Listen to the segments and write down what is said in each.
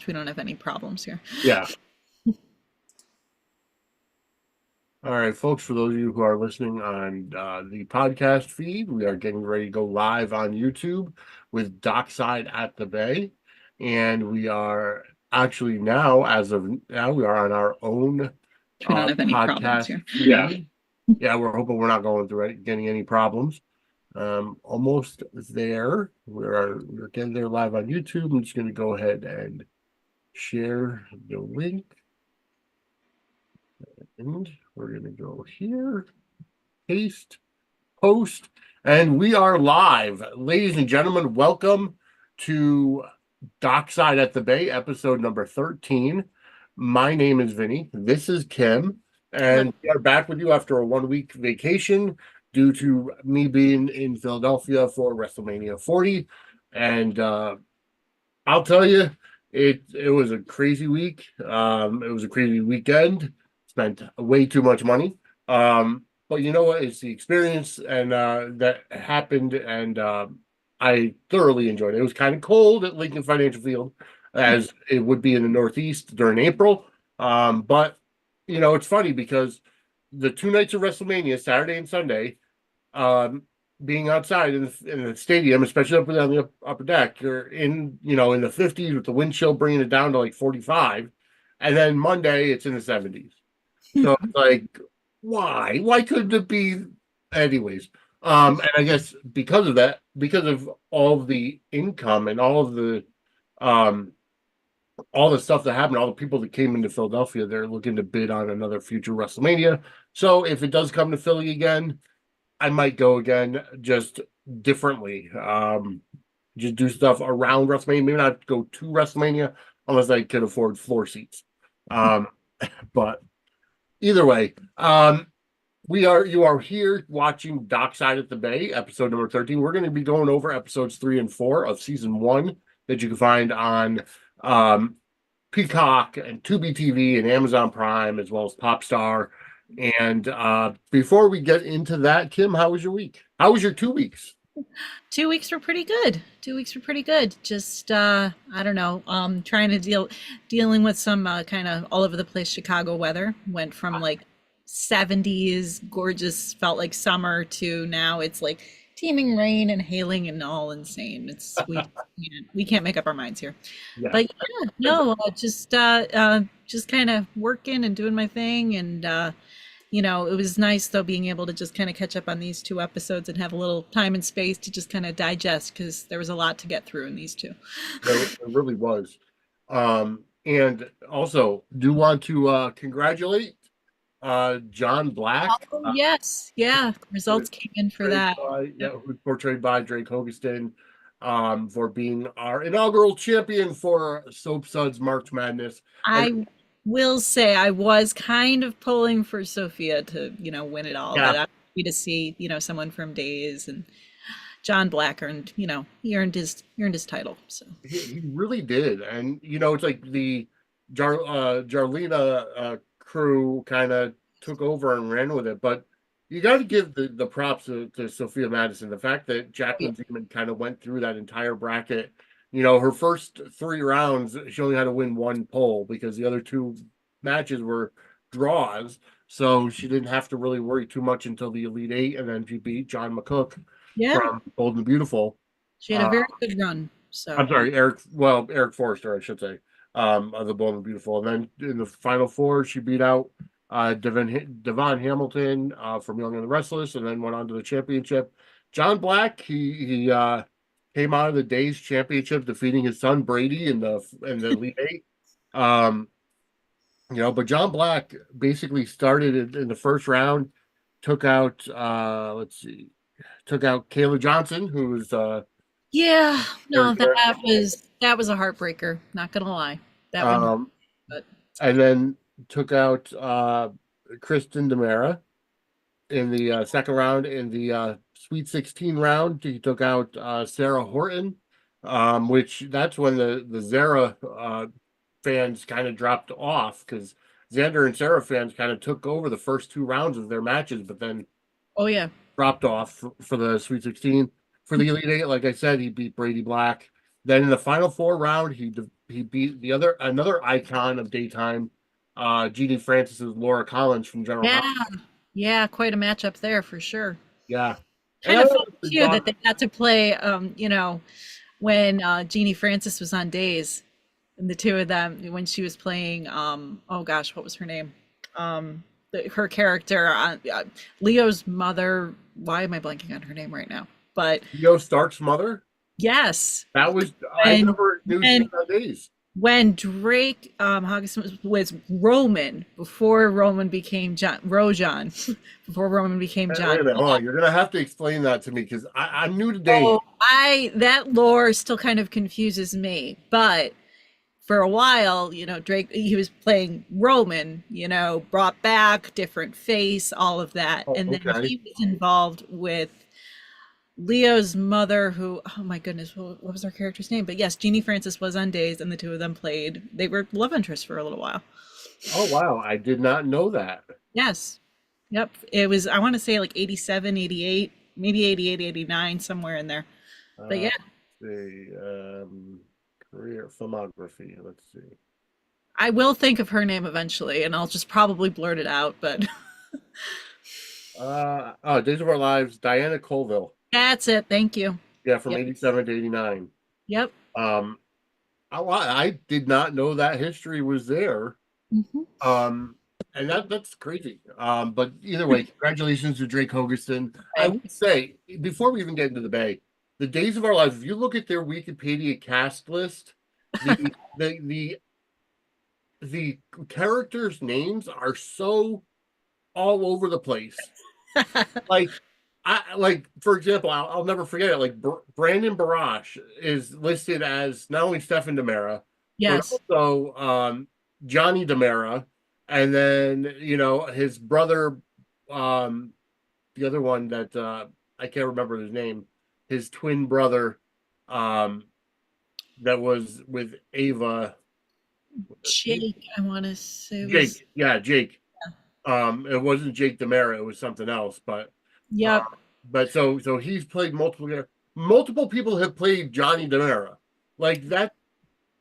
host. We don't have any problems here. Yeah. All right, folks, for those of you who are listening on the podcast feed, we are getting ready to go live on YouTube with Dockside at the Bay. And we are actually now, as of now, we are on our own We don't have any problems podcast here. feed. Yeah, we're hoping we're not going through getting any problems. Almost there. We're getting there live on YouTube. I'm just going to go ahead and share the link. And we're going to go here, paste, post, and we are live. Ladies and gentlemen, welcome to Dockside at the Bay, episode number 13. My name is Vinnie. This is Kim, and we are back with you after a 1-week vacation due to me being in Philadelphia for WrestleMania 40. And I'll tell you, it was a crazy week. It was a crazy weekend. Spent way too much money. But you know what? It's the experience and that happened, and I thoroughly enjoyed it. It was kind of cold at Lincoln Financial Field, as it would be in the Northeast during April. But you know, it's funny because the 2 nights of WrestleMania, Saturday and Sunday, being outside in the stadium, especially up on the upper deck, you're in in the 50s with the wind chill bringing it down to like 45, and then Monday it's in the 70s. So it's like, why couldn't it be anyways? And I guess because of that, because of all of the income and all the stuff that happened, all the people that came into Philadelphia, they're looking to bid on another future WrestleMania. So if it does come to Philly again, I might go again, just differently. Just do stuff around WrestleMania. Maybe not go to WrestleMania unless I can afford floor seats. But either way, you are here watching Dockside at the Bay, episode number 13. We're going to be going over episodes 3 and 4 of season 1 that you can find on Peacock and Tubi TV and Amazon Prime, as well as Popstar. And before we get into that, Kim, how was your week? How was your 2 weeks? 2 weeks were pretty good. 2 weeks were pretty good. Just I don't know, trying to dealing with some kind of all over the place Chicago weather. Went from like 70s, gorgeous, felt like summer, to now it's like teeming rain and hailing and all insane. It's we can't make up our minds here. Yeah. But yeah, no, just kind of working and doing my thing, and it was nice though being able to just kind of catch up on these 2 episodes and have a little time and space to just kind of digest, because there was a lot to get through in these 2. It really was. And also do want to congratulate John Black. Oh, yes. Yeah. Results came in for that. Who's portrayed by Drake Hogeston, for being our inaugural champion for Soap Suds March Madness. I will say I was kind of pulling for Sophia to, win it all, but I'm happy to see, someone from Days, and John Black earned, he earned his title. So he really did. And it's like the Jarlina crew kind of took over and ran with it, but you got to give the props to Sophia Madison. The fact that Jacqueline Zeman kind of went through that entire bracket. Her first 3 rounds, she only had to win 1 poll because the other 2 matches were draws. So she didn't have to really worry too much until the Elite 8, and then she beat John McCook from Bold and Beautiful. She had a very good run. So I'm sorry, Eric Forrester, I should say, of the Bold and Beautiful. And then in the final 4, she beat out Devon Hamilton from Young and the Restless, and then went on to the championship. John Black, he came out of the Days Championship defeating his son Brady in the Elite 8. But John Black basically started in the first round, took out Kayla Johnson, who was that was a heartbreaker, not gonna lie. That one, and then took out Kristen Demera in the second round. In the Sweet 16 round, he took out Sarah Horton, which that's when the Zara fans kind of dropped off, because Xander and Sarah fans kind of took over the first 2 rounds of their matches, but then dropped off for the Sweet 16. For the Elite 8, like I said, he beat Brady Black. Then in the final four round, he beat another icon of daytime, Jeannie Francis's Laura Collins from General Yeah, Hospital. yeah, quite a matchup there for sure. Yeah, and Kind of fun I too that they got to play, when Jeannie Francis was on days, and the two of them when she was playing, oh gosh, what was her name? Her character, Leo's mother. Why am I blanking on her name right now? But Leo Stark's mother. yes, That was I when never knew she was when on days. when Drake Hawkinson was Roman before Roman became Rojan, before Roman became Wait John. a minute, hold on. You're gonna have to explain that to me because I'm new to days. Oh, I that lore still kind of confuses me, but for a while, Drake, he was playing Roman, brought back, different face, all of that. Oh, And then okay. he was involved with Leo's mother, who, oh my goodness, what was her character's name? But yes, Jeannie Francis was on days, and the two of them played. They were love interests for a little while. Oh wow, I did not know that. Yes. Yep. It was, I want to say like 87, 88, maybe 88, 89, somewhere in there. But Uh, yeah, the career filmography. Let's see. I will think of her name eventually, and I'll just probably blurt it out, but Oh, Days of Our Lives, Diana Colville. that's it. Thank you. Yeah, from Yep. 87 to 89. Yep. Um, I did not know that history was there. Mhm. Um, and that's crazy. But either way, congratulations to Drake Hogeston. I Thank would say before we even get into the Bay, the Days of Our Lives. If you look at their Wikipedia cast list, the the the the characters' names are so all over the place. you. Like for example, I'll never forget it. Like Brandon Barash is listed as not only Stefan Demera, but Yes. also Johnny Demera, and then his brother, um, the other one that I can't remember his name, his twin brother, um, that was with Ava. Jake, I want to say it was. Jake, yeah, Jake. It wasn't Jake Demera, it was something else, uh, Yep. but so he's played multiple people have played Johnny Demera like that,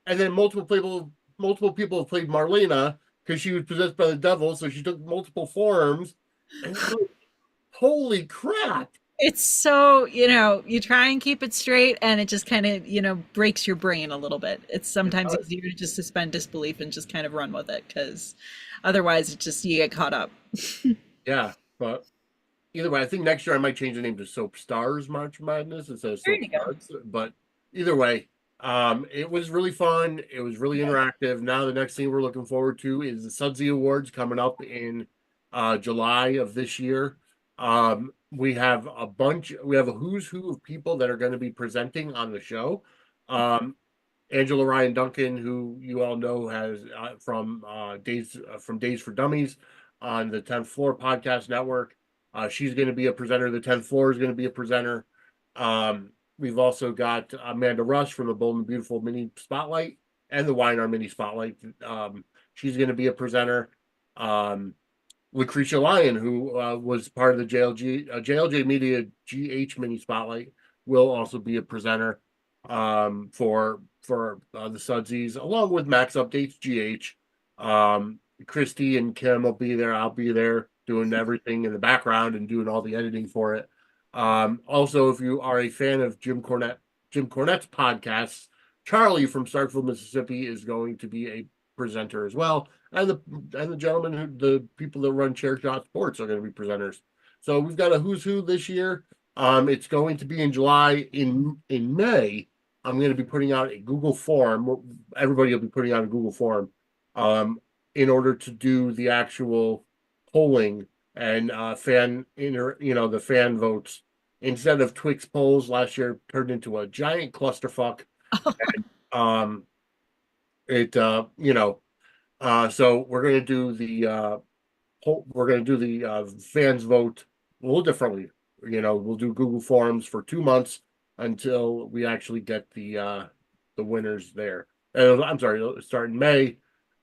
and then multiple people have played Marlena because she was possessed by the devil, so she took multiple forms, and it's like, holy crap. It's so, you try and keep it straight and it just kind of, breaks your brain a little bit. It's sometimes easier to just suspend disbelief and just kind of run with it because otherwise it just, you get caught up. Yeah, but either way, I think next year I might change the name to Soap Stars March Madness instead of There Soap you go. Stars. But either way, it was really fun. It was really interactive. Now the next thing we're looking forward to is the Sudsy Awards coming up in July of this year. We have a who's who of people that are going to be presenting on the show. Um, Angela Ryan Duncan, who you all know has from Days for Dummies on the 10th Floor Podcast Network. She's going to be a presenter. The 10th Floor is going to be a presenter. We've also got Amanda Rush from the Bold and Beautiful Mini Spotlight and the Weiner Mini Spotlight. She's going to be a presenter. Um, Lucretia Lyon, who was part of the JLJ Media GH Mini Spotlight, will also be a presenter for the Sudsies, along with Max Updates GH. Christy and Kim will be there. I'll be there doing everything in the background and doing all the editing for it. Also, if you are a fan of Jim Cornette's podcasts, Charlie from Starkville, Mississippi, is going to be a presenter as well, and the gentlemen the people that run Chair Shot Sports are going to be presenters. So we've got a who's who this year. It's going to be in July. In May, I'm going to be putting out a Google form. Everybody will be putting out a Google form in order to do the actual polling and the fan votes. Instead of Twix polls last year turned into a giant clusterfuck. Um, it so we're going to do the fans vote a little differently. We'll do Google Forms for 2 months until we actually get the winners there. I'm sorry, it'll start in May,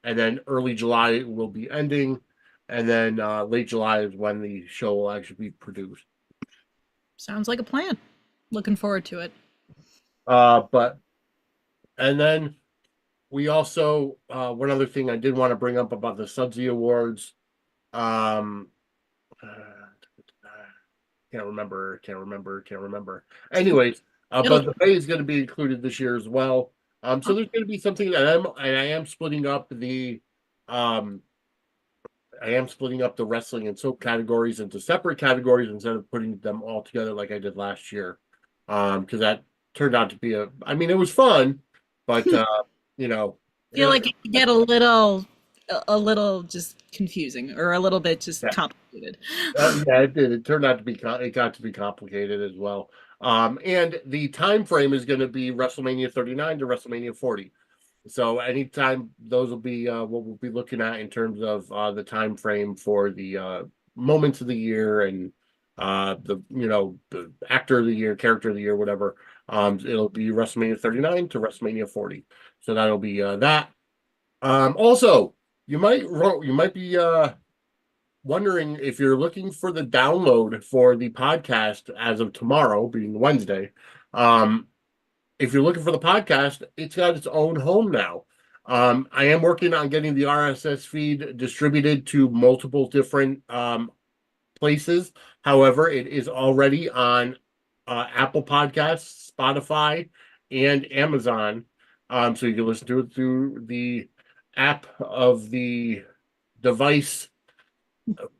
and then early July will be ending, and then late July is when the show will actually be produced. Sounds like a plan. Looking forward to it. But And then we also one other thing I did want to bring up about the Suds Awards. Um, uh, can't remember. Anyways, It'll but the Bay is going to be included this year as well. So there's going to be something that I am splitting up um, the wrestling and soap categories into separate categories instead of putting them all together like I did last year. Because that turned out to be I mean, it was fun, but you know, feel it, like it could get a little just confusing or a little bit just yeah, complicated. yeah, it did. It turned out to be it got to be complicated as well. And the time frame is going to be WrestleMania 39 to WrestleMania 40. So anytime those will be what we'll be looking at in terms of the time frame for the moments of the year and the actor of the year, character of the year, whatever. It'll be WrestleMania 39 to WrestleMania 40. So that'll be that. Also, you might be wondering if you're looking for the download for the podcast as of tomorrow, being Wednesday. Um, if you're looking for the podcast, it's got its own home now. I am working on getting the RSS feed distributed to multiple different places. However, it is already on Apple Podcasts, Spotify, and Amazon. So you can listen to it through the app of the device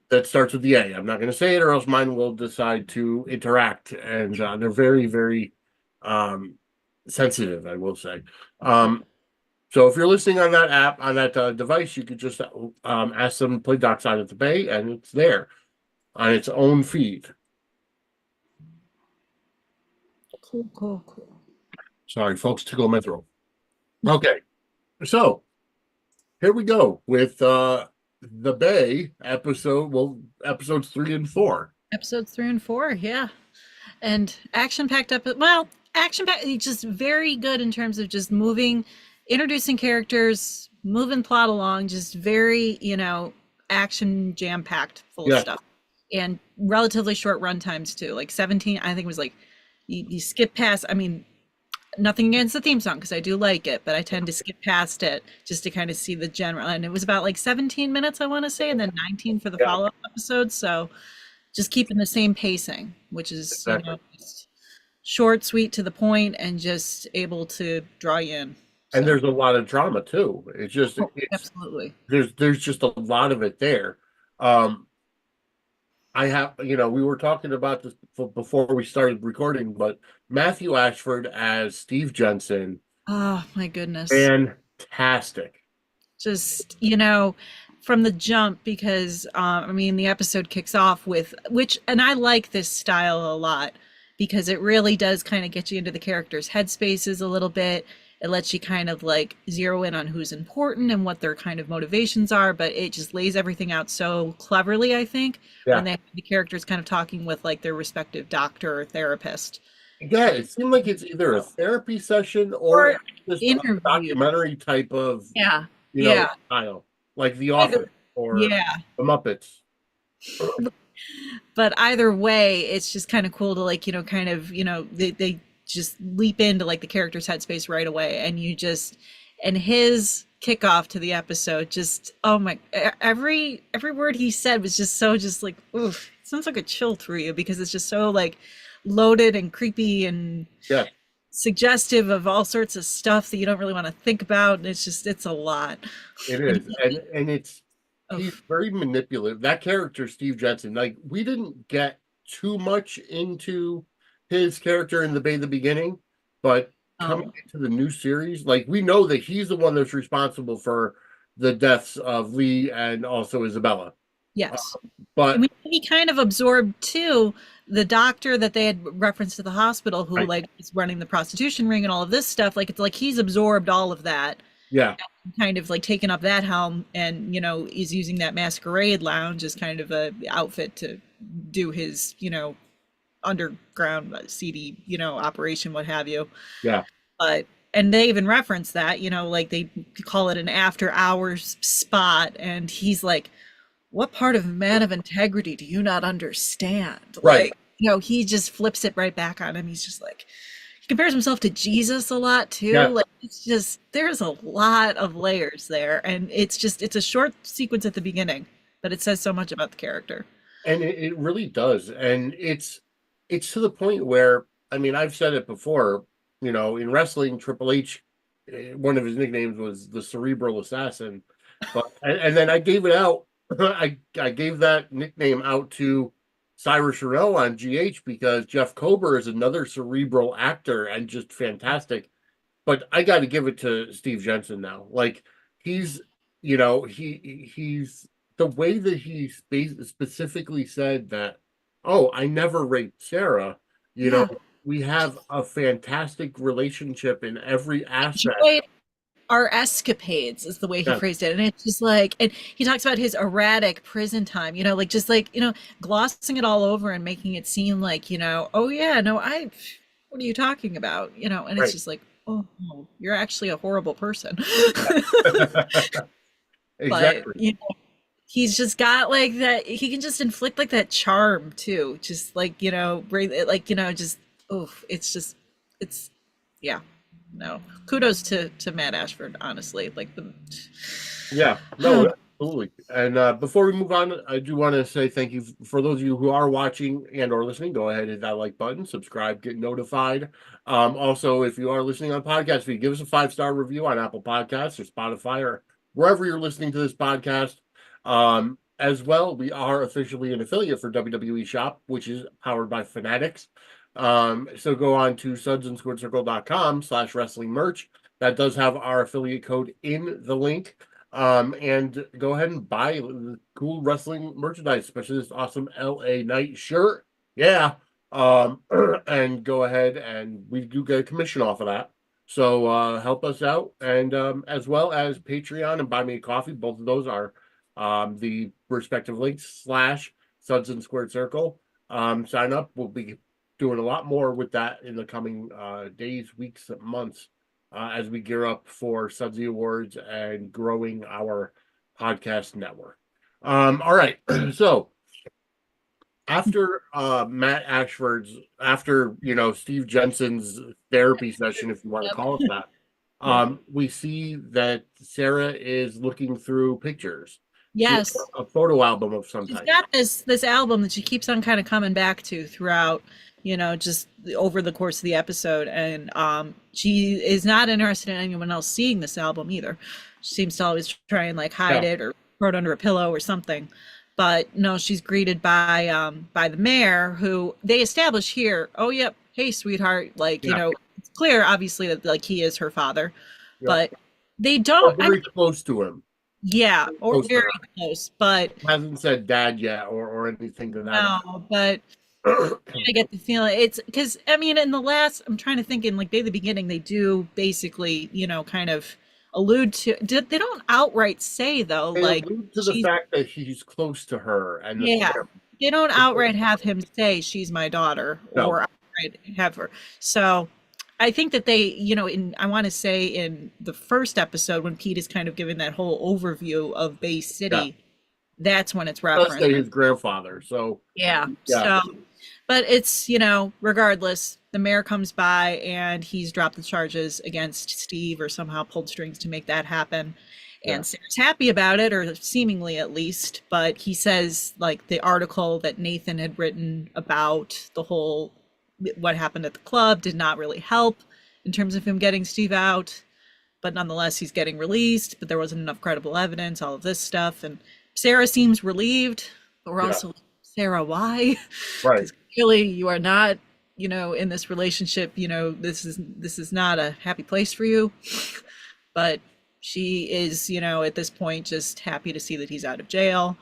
that starts with the A. I'm not going to say it, or else mine will decide to interact, and they're very, very sensitive, I will say. So if you're listening on that app, on that device, you could just ask them to play Dockside at the Bay, and it's there on its own feed. Cool. Sorry, folks, tickle my throat. Okay, so here we go with the Bay episode. Well, episodes 3 and 4. Episodes 3 and 4, yeah. And action packed up. Well, action packed, just very good in terms of just introducing characters, moving plot along, just very, action jam packed, full of stuff, and relatively short run times too. Like 17, I think it was like you skip past. I mean, nothing against the theme song because I do like it, but I tend to skip past it just to kind of see the general. And it was about like 17 minutes, I want to say, and then 19 for the follow-up episode. So just keeping the same pacing, which is Exactly. just short, sweet, to the point, and just able to draw you in. So. And there's a lot of drama too. It's just Absolutely. There's just a lot of it there. Um, I have, we were talking about this before we started recording, but Matthew Ashford as Steve Jensen, Oh my goodness. fantastic. Just, from the jump, because I mean, the episode kicks off with and I like this style a lot because it really does kind of get you into the characters' headspaces a little bit. It lets you kind of like zero in on who's important and what their kind of motivations are, but it just lays everything out so cleverly, I think, when they have the characters kind of talking with like their respective doctor or therapist. Yeah, it seemed like it's either a therapy session or just interview. a documentary type of, Yeah. style, like The Either, Office or yeah. The Muppets. But either way, it's just kind of cool to like, kind of, they just leap into like the character's headspace right away. And his kickoff to the episode, just, oh my, every word he said was just so just like, oof, it sounds like a chill through you because it's just so like loaded and creepy and suggestive of all sorts of stuff that you don't really want to think about. And it's a lot. It is. And he's very manipulative. That character, Steve Jensen, like we didn't get too much into his character in the beginning, but coming into the new series, like we know that he's the one that's responsible for the deaths of Lee and also Isabella. Yes. But he kind of absorbed too the doctor that they had referenced to the hospital who like is running the prostitution ring and all of this stuff. Like it's like he's absorbed all of that. Yeah. Kind of like taking up that helm and, is using that masquerade lounge as kind of a outfit to do his, underground seedy, operation, what have you. Yeah. And they even reference that, like they call it an after hours spot. And he's like, what part of man of integrity do you not understand? Right. Like, he just flips it right back on him. He's just like, he compares himself to Jesus a lot too. Yeah, Like it's just there's a lot of layers there, and it's a short sequence at the beginning, but it says so much about the character. and it really does. And it's to the point where, I mean, I've said it before, in wrestling, Triple H, one of his nicknames was the Cerebral Assassin. But and then I gave it out. I gave that nickname out to Cyrus Chanel on GH because Jeff Kober is another cerebral actor and just fantastic. But I got to give it to Steve Jensen now. Like he's, he's the way that he specifically said that. Oh, I never raped Sarah. You know, Yeah. we have a fantastic relationship in every aspect. Enjoy our escapades is the way he Yeah, phrased it. And it's just like, and he talks about his erratic prison time, like just like, glossing it all over and making it seem like, oh yeah, no, what are you talking about? And it's right. just like, oh, no, you're actually a horrible person. But, Exactly. he's just got like that, he can just inflict like that charm too. Just like, like, just, oh, it's, yeah. No, kudos to Matt Ashford, honestly. Like the Yeah, no, absolutely. And before we move on, I do want to say thank you for those of you who are watching and or listening. Go ahead and hit that like button, subscribe, get notified. Also, if you are listening on podcast feed, give us a 5-star review on Apple Podcasts or Spotify or wherever you're listening to this podcast. As well, we are officially an affiliate for WWE Shop, which is powered by Fanatics. So go on to sudsandsquaredcircle.com/wrestling merch. That does have our affiliate code in the link. And go ahead and buy the cool wrestling merchandise, especially this awesome LA Knight shirt. Yeah. And go ahead and we do get a commission off of that. So help us out. And as well as Patreon and Buy Me a Coffee, both of those are the respective links /Suds and Squared Circle. Sign up. We'll be doing a lot more with that in the coming days, weeks, months as we gear up for Sudsy Awards and growing our podcast network. All right. So after Matt Ashford's, after Steve Jensen's therapy session, if you want to Yep. call it that, Yep. we see that Sarah is looking through pictures. She has Yes. a photo album of some She's type. got this album that she keeps on kind of coming back to throughout, just over the course of the episode. And she is not interested in anyone else seeing this album either. She seems to always try and like hide Yeah, it or throw it under a pillow or something. But no, she's greeted by the mayor, who they establish here. Oh, yep. Hey, sweetheart. Like, yeah, it's clear, obviously, that like he is her father, yeah. but they Or don't. I very close to him. Yeah, or Close to very her. close, but Hasn't said dad yet or anything to that no, but effect. I get the feeling it's because I mean, in the last, I'm trying to think in like the beginning, they do basically, kind of allude to. They don't outright say though, They like allude to the she's fact that he's close to her and the yeah. family. They don't outright have him say she's my daughter No, or outright have her. So I think that they, in I want to say in the first episode when Pete is kind of giving that whole overview of Bay yeah. City, that's when it's Let's referenced. say his grandfather. So Yeah. yeah, So, but it's, regardless, the mayor comes by and he's dropped the charges against Steve or somehow pulled strings to make that happen. yeah, And Sarah's happy about it, or seemingly at least. But he says, like, the article that Nathan had written about the whole what happened at the club did not really help in terms of him getting Steve out. But nonetheless, he's getting released, but there wasn't enough credible evidence, all of this stuff. And Sarah seems relieved, but we're yeah. also like, Sarah, why? Right. Because clearly you are not, in this relationship, this is not a happy place for you. But she is, at this point just happy to see that he's out of jail.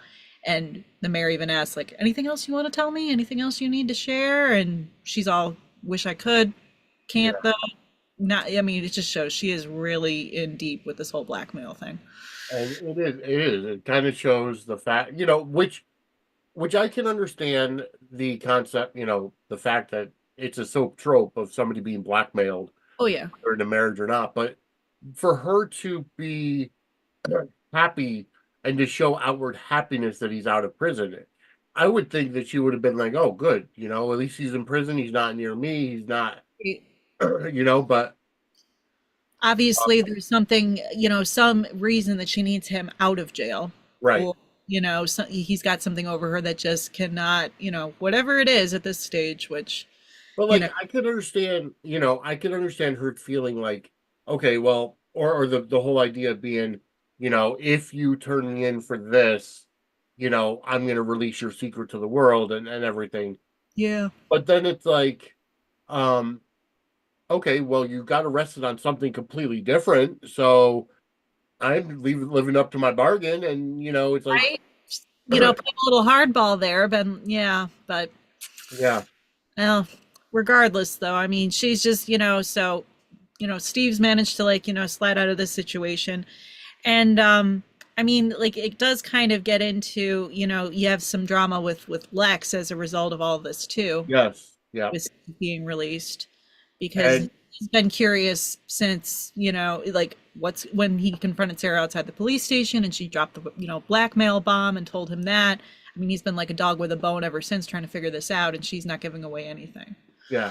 And the mayor even asks, like, anything else you want to tell me? Anything else you need to share? And she's all, wish I could, can't Yeah. though. Not, I mean, it just shows she is really in deep with this whole blackmail thing. And it kind of shows the fact, which I can understand the concept, the fact that it's a soap trope of somebody being blackmailed, Oh yeah. whether in a marriage or not. But for her to be happy and to show outward happiness that he's out of prison, I would think that she would have been like, oh, good, at least he's in prison. He's not near me. He's not, but Obviously there's something, some reason that she needs him out of jail, right. or he's got something over her that just cannot, whatever it is at this stage, which But you like know I could understand her feeling like, okay, well, or the whole idea being, if you turn me in for this, I'm gonna release your secret to the world and everything. yeah. But then it's like, um, okay, well, you got arrested on something completely different, so I'm living up to my bargain, and it's like, Right, play a little hardball there, but yeah, but yeah, well, regardless though, I mean, she's just, so Steve's managed to, like, slide out of this situation. And I mean, like, it does kind of get into, you have some drama with Lex as a result of all this too, yes, yeah, with being released, because and he's been curious since, like, what's when he confronted Sarah outside the police station and she dropped the, blackmail bomb and told him that. I mean, he's been like a dog with a bone ever since, trying to figure this out, and she's not giving away anything. yeah.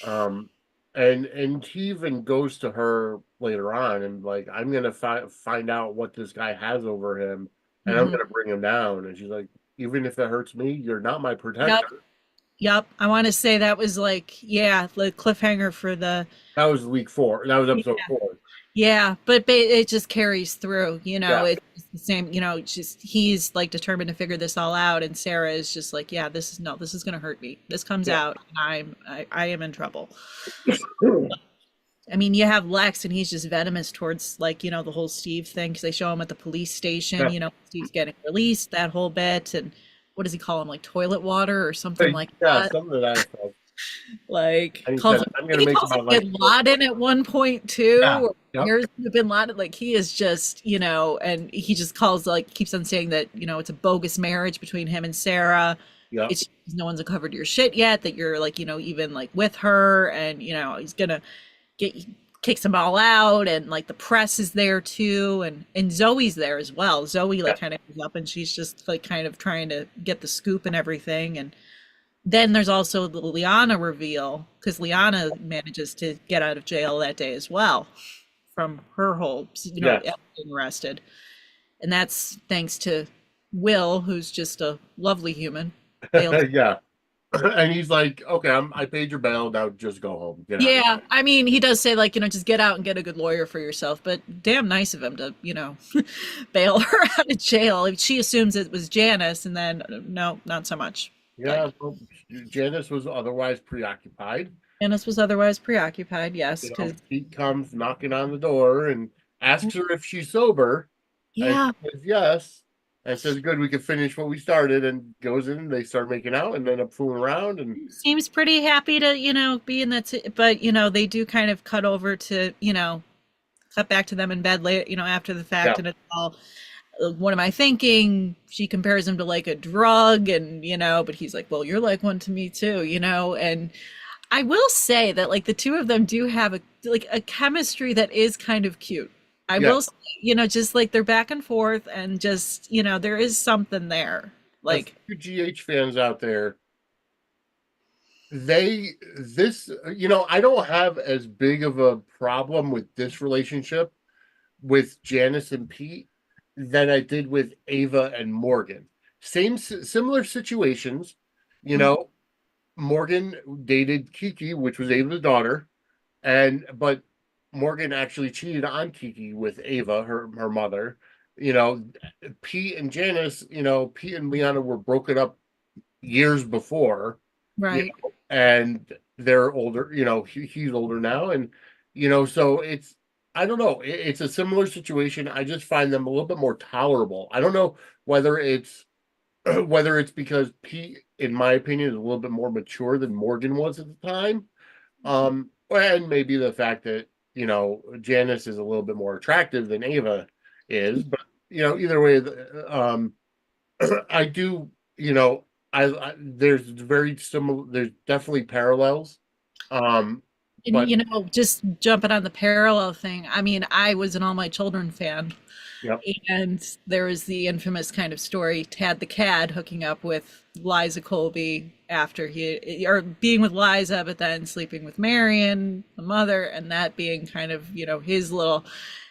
Um, and he even goes to her later on and like, I'm gonna find out what this guy has over him, and I'm Hmm. gonna bring him down. And she's like, even if it hurts me, you're not my Yep. protector. Yep. I want to say that was like, yeah, the cliffhanger for the, That was week 4. That was episode 4. yeah, but it just carries through, Yeah, it's the same, just he's like determined to figure this all out, and Sarah is just like, yeah, this is no, this is gonna hurt me. This comes yeah, out, and I am in trouble. I mean, you have Lex, and he's just venomous towards, like, the whole Steve thing, because they show him at the police station, yeah. Steve's getting released, that whole bit, and what does he call him, like toilet water or something like Yeah, that? something of that effect. Like, And he calls said, him, I'm I gonna think he make calls my him life Bin short. Laden at one point too, Yeah, or yep, here's the Bin Laden. Like, he is just, and he just calls, like, keeps on saying that, it's a bogus marriage between him and Sarah. yep, It's no one's uncovered your shit yet, that you're, like, even like with her, and he's gonna get kicks them all out, and like the press is there too, and Zoe's there as well. Zoe, yeah, like, kind of comes up, and she's just like kind of trying to get the scoop and everything. And then there's also the Liana reveal, because Liana manages to get out of jail that day as well from her whole, yes, being arrested. And that's thanks to Will, who's just a lovely human. Bailed. yeah. And he's like, okay, I paid your bail. Now just go home. Get out of Yeah, I mean, he does say, like, just get out and get a good lawyer for yourself, but damn nice of him to, bail her out of jail. She assumes it was Janice, and then no, not so much. here. But Yeah, well, Janice was otherwise preoccupied. Janice was otherwise preoccupied, yes, because Pete comes knocking on the door and asks her if she's sober, and yeah, she says yes, and says, "Good, we can finish what we started." And goes in, they start making out, and end up fooling around, and seems pretty happy to, be in that, but they do kind of cut over to, cut back to them in bed later, after the fact, yeah, and it's all, what am I thinking? She compares him to like a drug, and but he's like, well, you're like one to me too, and I will say that, like, the two of them do have a chemistry that is kind of cute. I yeah. will say, just like they're back and forth, and just, there is something there. And for Like, you GH fans out there, I don't have as big of a problem with this relationship with Janice and Pete than I did with Ava and Morgan. Similar situations, you mhm, know. Morgan dated Kiki, which was Ava's daughter, but Morgan actually cheated on Kiki with Ava, her mother. You know, Pete and Janice, Pete and Liana were broken up years before, right. and they're older. He's older now, and so it's, I don't know. It's a similar situation. I just find them a little bit more tolerable. I don't know whether it's whether it's because Pete, in my opinion, is a little bit more mature than Morgan was at the time. And maybe the fact that, Janice is a little bit more attractive than Ava is, but either way, I do, there's very similar, there's definitely parallels, um, And just jumping on the parallel thing, I mean, I was an All My Children fan, yep, and there was the infamous kind of story, Tad the Cad hooking up with Liza Colby after or being with Liza, but then sleeping with Marion, the mother, and that being kind of, his little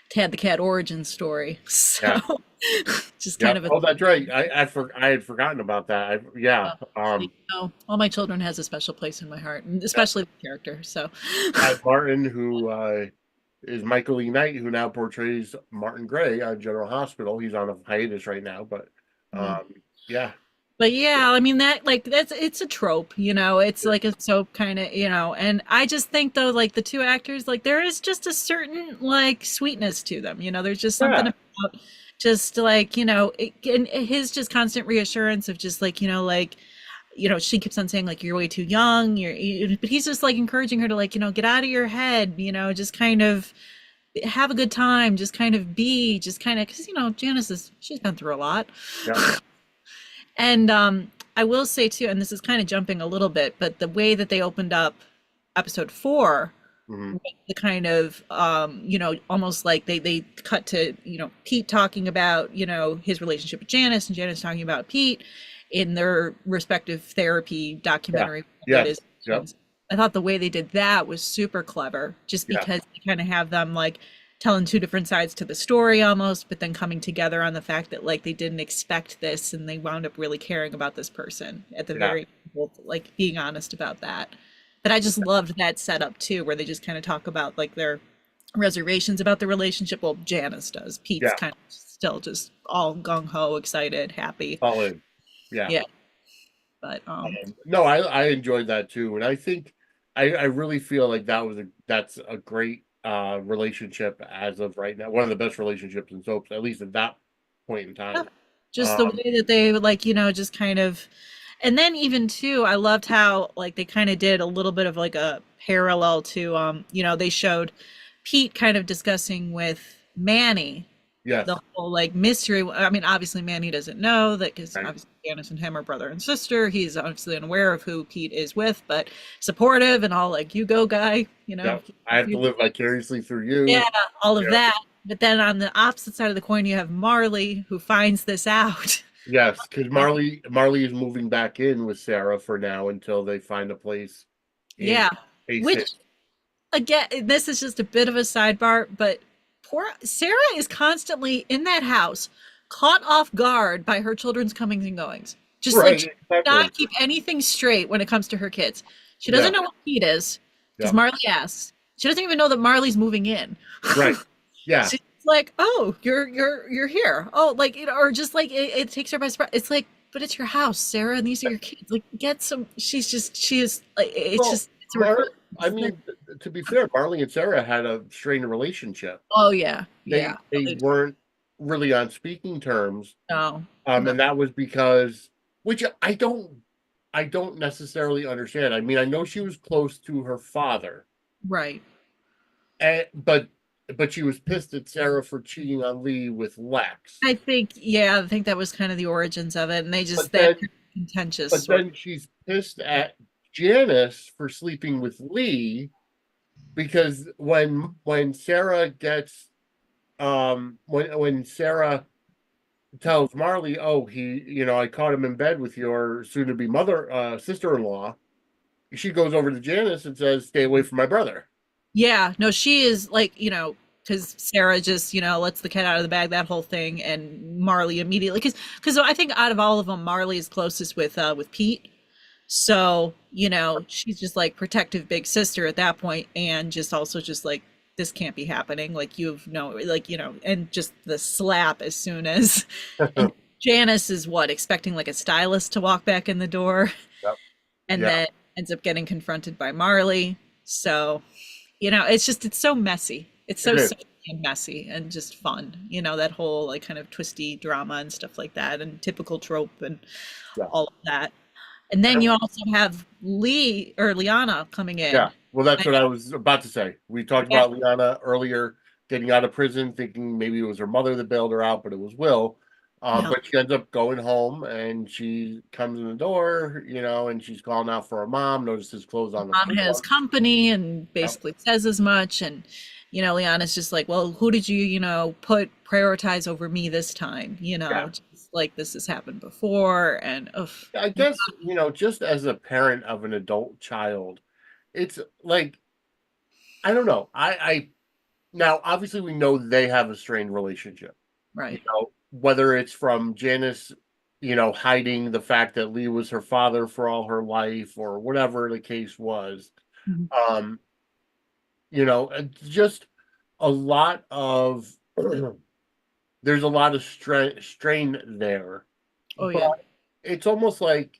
Tad the Cad origin story. So yeah, just yeah. kind of Oh, that's right. I had forgotten about that. Yeah. All My Children has a special place in my heart, and Yeah. especially the character. So Pat Martin, who is Michael E. Knight, who now portrays Martin Gray on General Hospital. He's on a hiatus right now, but yeah. yeah, But yeah, I mean it's a trope, it's like a soap kind of, and I just think though, like the two actors, like there is just a certain like sweetness to them, there's just something yeah, about just like, and his just constant reassurance of just like, she keeps on saying like you're way too young, but he's just like encouraging her to like, get out of your head, just kind of have a good time, just kind of be, just kind of, because Janice she's been through a lot. yeah, And I will say too, and this is kind of jumping a little bit, but the way that they opened up episode 4, hmm, with the kind of almost like they cut to Pete talking about his relationship with Janice, and Janice talking about Pete in their respective therapy yeah, documentary, whatever it yes, is. yep, I thought the way they did that was super clever, just yeah, because they kind of have them like telling two different sides to the story almost, but then coming together on the fact that like they didn't expect this and they wound up really caring about this person at the yeah, very, like being honest about that. But I just loved that setup too, where they just kind of talk about like their reservations about the relationship. Well, Janice does. Pete's yeah, kind of still just all gung ho, excited, happy. all in, yeah. Yeah, but No, I enjoyed that too, and I think I really feel like that's a great relationship as of right now. One of the best relationships in soaps, at least at that point in yeah, time. just the Um, way that they would like, just kind of, and then even too, I loved how like they kind of did a little bit of like a parallel to, they showed Pete kind of discussing with Manny the yes, whole like mystery. I mean, obviously Manny doesn't know that because right. obviously Janice and him are brother and sister. He's obviously unaware of who Pete is with, but supportive and all like, you go, guy, Yeah, I have to live vicariously through yeah, you. all of Yeah, that. But then on the opposite side of the coin, you have Marley who finds this out. yes, because Marley is moving back in with Sarah for now until they find a place in Yeah, a city. which again, this is just a bit of a sidebar, but poor Sarah is constantly in that house, caught off guard by her children's comings and goings. Just like Right, she exactly. cannot keep anything straight when it comes to her kids. She Yeah, doesn't know what Pete is because yeah, Marley asks. She doesn't even know that Marley's moving in. right. Yeah, She's like, "Oh, you're here." Oh, like or just like it takes her by surprise. It's like, but it's your house, Sarah, and these are your kids. Like, get some. She is like, it's well, just it's a recurring. I mean, to be fair, Marley and Sarah had a strained relationship. Oh yeah, They yeah. they weren't really on speaking terms, No, no, and that was because, which I don't necessarily understand. I mean, I know she was close to her father, right. and but she was pissed at Sarah for cheating on Lee with Lex. I think that was kind of the origins of it, and But they had then contentious but sort of. then she's pissed at Janice for sleeping with Lee because when Sarah gets when Sarah tells Marley, "Oh, I caught him in bed with your soon-to-be mother sister-in-law," she goes over to Janice and says, "Stay away from my brother." Yeah, no, she is like, because Sarah just, lets the cat out of the bag, that whole thing, and Marley immediately, because I think out of all of them, Marley is closest with Pete. So, she's just like protective big sister at that point, and just also just like this can't be happening. Like you've no, like and just the slap as soon as, and Janice is what expecting like a stylist to walk back in the door, Yep. and Yeah, then ends up getting confronted by Marley. So, it's so messy. It's it so is. silly and messy and just fun. That whole like kind of twisty drama and stuff like that, and typical trope and Yeah. all of that. And then you also have Lee or Liana coming in. Yeah. Well, that's what I was about to say. We talked Yeah, about Liana earlier getting out of prison, thinking maybe it was her mother that bailed her out, but it was Will. Yeah. But she ends up going home and she comes in the door, and she's calling out for her mom, notices clothes on the Mom has floor. company and Yep. basically says as much. And, Liana's just like, well, who did you, prioritize over me this time? Yeah. Just like this has happened before. And, I guess, just as a parent of an adult child, it's like, I don't know. Now obviously we know they have a strained relationship. right. Whether it's from Janice, hiding the fact that Lee was her father for all her life or whatever the case was. Mhm. Um, just a lot of there's a lot of strain there. Oh, But yeah. it's almost like,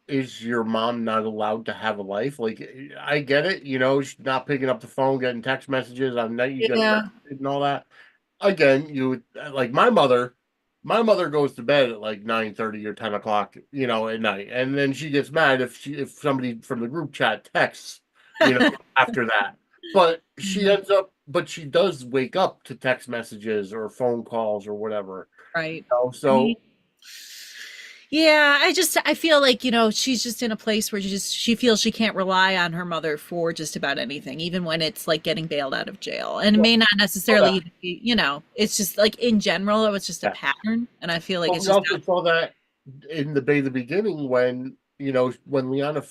is your mom not allowed to have a life? Like, I get it, she's not picking up the phone, getting text messages on night you get Yeah. arrested and all that. Again, you would like my mother goes to bed at like 9:30 or 10 o'clock, at night, and then she gets mad if somebody from the group chat texts, after that. Mhm. But she does wake up to text messages or phone calls or whatever. Right. I mean, So yeah, I feel like, she's just in a place where she feels she can't rely on her mother for just about anything, even when it's like getting bailed out of jail. And it well, may not that, necessarily be, it's just like in general, it was just a yeah. pattern. And I feel like But it's we just also saw that in the beginning when when Liana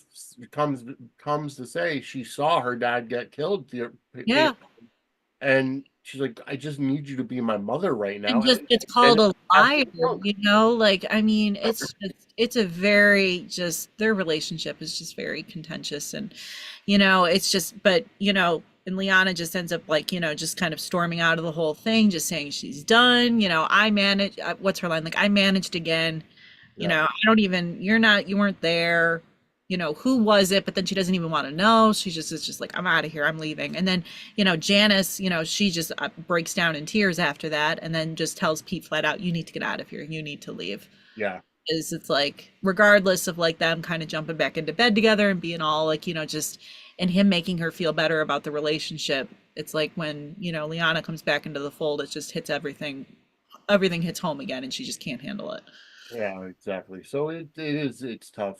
comes to say she saw her dad get killed, yeah. and she's like, I just need you to be my mother right now. And just gets And called a liar, absolutely wrong. like, I mean, it's a very just their relationship is just very contentious. And, it's just, but, and Liana just ends up like, just kind of storming out of the whole thing, just saying she's done. I managed, what's her line? Like, I managed again. Yeah. I don't even, you weren't there. Who was it? But then she doesn't even want to know. She just is just like, I'm out of here. I'm leaving. And then, Janice, she just breaks down in tears after that and then just tells Pete flat out, you need to get out of here. You need to leave. Yeah. It's like, regardless of like them kind of jumping back into bed together and being all like, just, and him making her feel better about the relationship. It's like when, Liana comes back into the fold, it just hits everything hits home again and she just can't handle it. Yeah, exactly. So it's tough,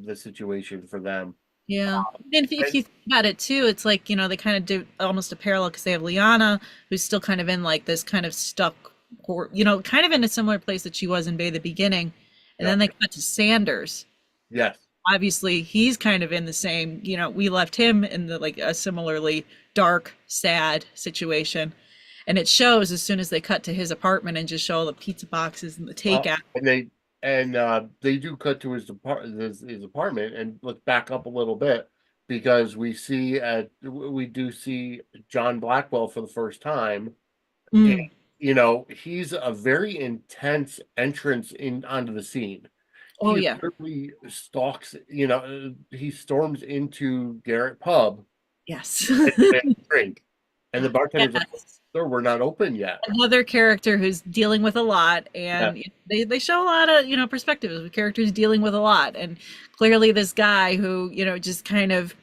the situation for them. Yeah. And if And you think about it too, it's like, they kind of do almost a parallel because they have Liana, who's still kind of in like this kind of stuck, or, kind of in a similar place that she was in Bay the Beginning. And yeah, then they cut to Sanders. yes. Obviously, he's kind of in the same, we left him in the like a similarly dark, sad situation. And it shows as soon as they cut to his apartment and just show all the pizza boxes and the Well, takeout. and they do cut to his apartment, and let's back up a little bit because we do see John Blackwell for the first time. And, Mm. he's a very intense entrance in onto the scene. Oh, He yeah. literally stalks, he storms into Garrett Pub Yes. and demands a drink. And the bartender's like, Yes. sir, we're not open yet. Another character who's dealing with a lot, Yeah, and they show a lot of perspectives of characters dealing with a lot. And clearly this guy who just kind of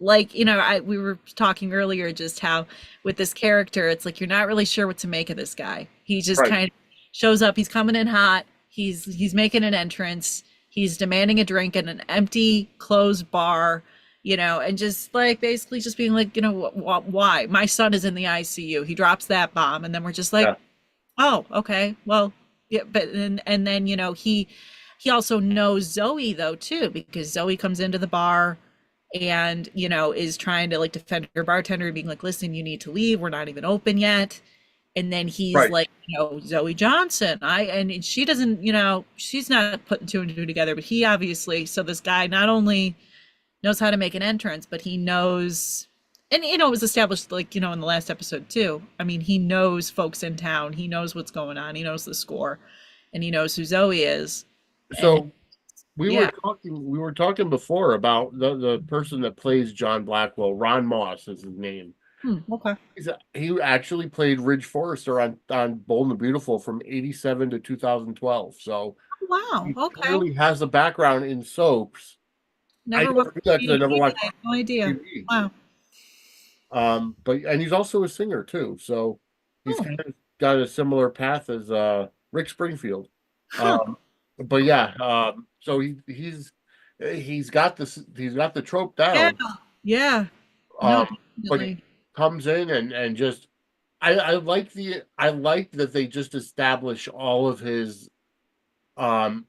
like we were talking earlier just how with this character it's like you're not really sure what to make of this guy. He just right. kind of shows up, he's coming in hot, he's making an entrance, he's demanding a drink in an empty closed bar, and just like basically just being like, why my son is in the ICU, he drops that bomb, and then we're just like, Yeah. oh, okay, well, yeah. But and then he also knows Zoe though too, because Zoe comes into the bar and is trying to like defend her bartender, being like, listen, you need to leave, we're not even open yet. And then he's Right. like, Zoe Johnson, and she doesn't, she's not putting two and two together, but he obviously, so this guy not only knows how to make an entrance, but he knows, and it was established like, in the last episode too. I mean, he knows folks in town, he knows what's going on, he knows the score, and he knows who Zoe is. And So yeah. we were talking before about the person that plays John Blackwell. Ron Moss is his name. Okay. He actually played Ridge Forrester on Bold and the Beautiful from 87 to 2012. So Wow. he Okay. clearly has a background in soaps. I Never never watched knew that because I never TV. watched I have no idea. TV. Wow. But he's also a singer too. So he's Oh, kind of got a similar path as Rick Springfield. Huh. But yeah, so he's got the trope Yeah. down. Yeah. No, Um, but he definitely. comes in and just I like that they just establish all of his um